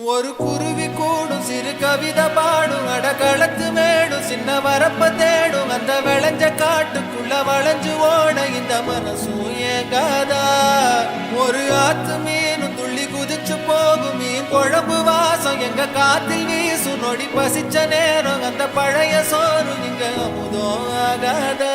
ஒரு குருவி கூடும் சிறு கவிதை பாடும் அடகளத்து மேடும் சின்ன வரப்ப தேடும் அந்த விளைஞ்ச காட்டுக்குள்ள வளைஞ்சு ஓட இந்த மனசும் ஏங்காதா ஒரு ஆத்து மீனும் துள்ளி குதிச்சு போகும் மீன் குழம்பு வாசம் எங்க காத்தில் வீசு நொடி பசிச்ச நேரம் அந்த பழைய சோறு இங்க அமுதம் ஆகாதா